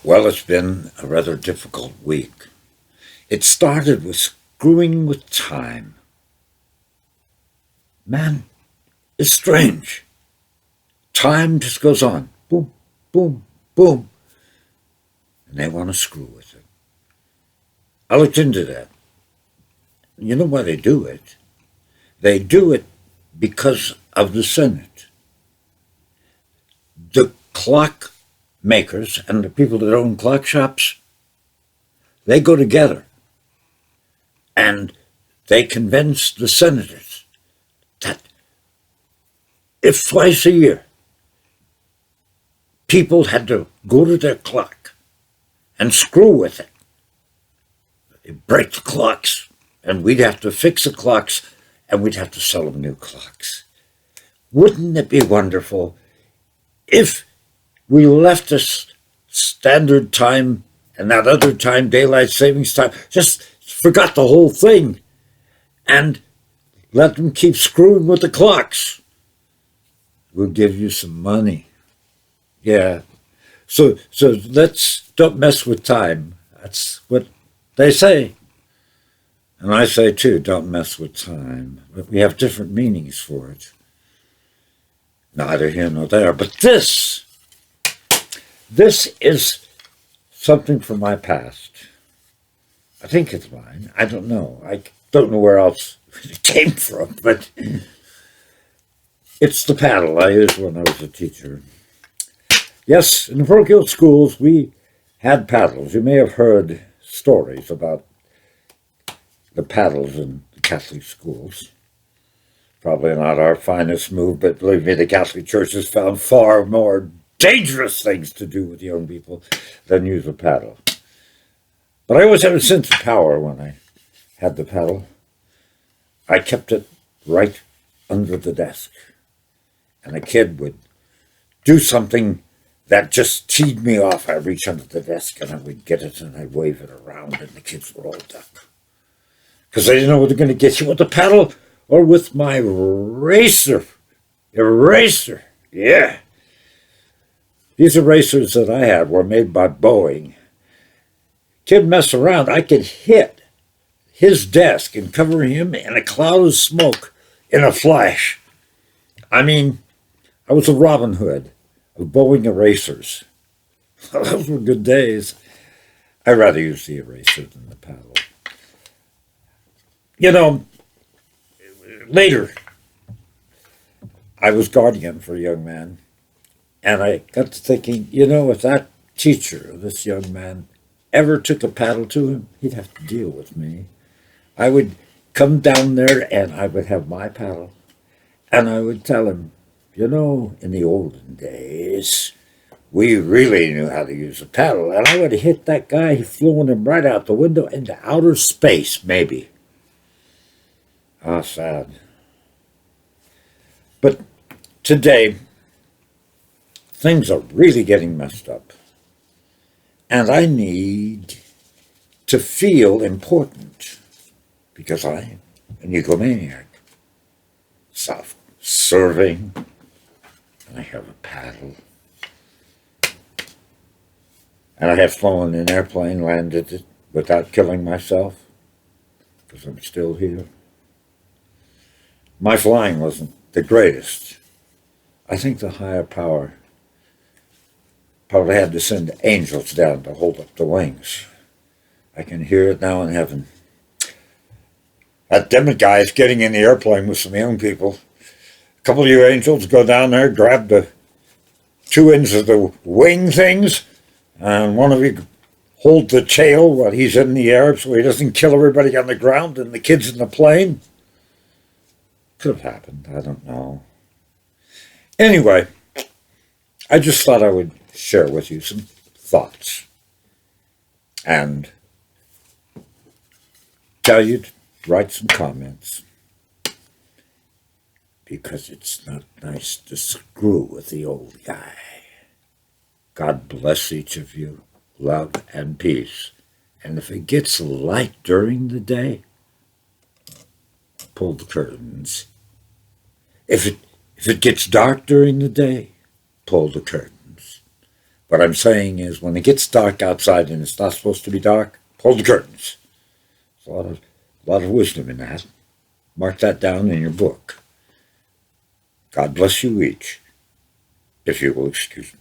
Well, it's been a rather difficult week. It started with screwing with time. Man, it's strange. Time just goes on. Boom, boom, boom. And they want to screw with it. I looked into that. You know why they do it? They do it because of the Senate. The clock makers and the people that own clock shops, they go together and they convince the senators that if twice a year people had to go to their clock and screw with it, they'd break the clocks and we'd have to fix the clocks and we'd have to sell them new clocks. Wouldn't it be wonderful if we left us standard time and that other time, daylight savings time, just forgot the whole thing and let them keep screwing with the clocks? We'll give you some money. Yeah. So don't mess with time. That's what they say. And I say too, don't mess with time. But we have different meanings for it. Neither here nor there. But this is something from my past. I think it's mine. I don't know. I don't know where else it came from, but it's the paddle I used when I was a teacher. Yes, in the parochial schools, we had paddles. You may have heard stories about the paddles in the Catholic schools. Probably not our finest move, but believe me, the Catholic Church has found far more dangerous things to do with young people than use a paddle. But I always had a sense of power when I had the paddle. I kept it right under the desk. And a kid would do something that just teed me off. I'd reach under the desk and I would get it and I'd wave it around and the kids would all duck. Because they didn't know whether they're going to get you with the paddle or with my eraser. Yeah. These erasers that I had were made by Boeing. Kid mess around, I could hit his desk and cover him in a cloud of smoke in a flash. I mean, I was a Robin Hood of Boeing erasers. Those were good days. I'd rather use the eraser than the paddle. You know, later, I was guardian for a young man, and I got to thinking, if that teacher, this young man, ever took a paddle to him, he'd have to deal with me. I would come down there and I would have my paddle, and I would tell him, in the olden days, we really knew how to use a paddle, and I would have hit that guy, flung him right out the window into outer space, maybe. Ah, sad. But today, things are really getting messed up. And I need to feel important because I am an egomaniac, self-serving, and I have a paddle. And I have flown an airplane, landed it without killing myself because I'm still here. My flying wasn't the greatest. I think the higher power probably had to send angels down to hold up the wings. I can hear it now in heaven. That Dimmitt guy is getting in the airplane with some young people. A couple of you angels go down there, grab the two ends of the wing things, and one of you hold the tail while he's in the air so he doesn't kill everybody on the ground and the kids in the plane. Could have happened. I don't know. Anyway, I just thought I would share with you some thoughts and tell you to write some comments because it's not nice to screw with the old guy. God bless each of you. Love and peace. And if it gets light during the day, pull the curtains. If it gets dark during the day, pull the curtains. What I'm saying is when it gets dark outside and it's not supposed to be dark, pull the curtains. There's a lot of wisdom in that. Mark that down in your book. God bless you each, if you will excuse me.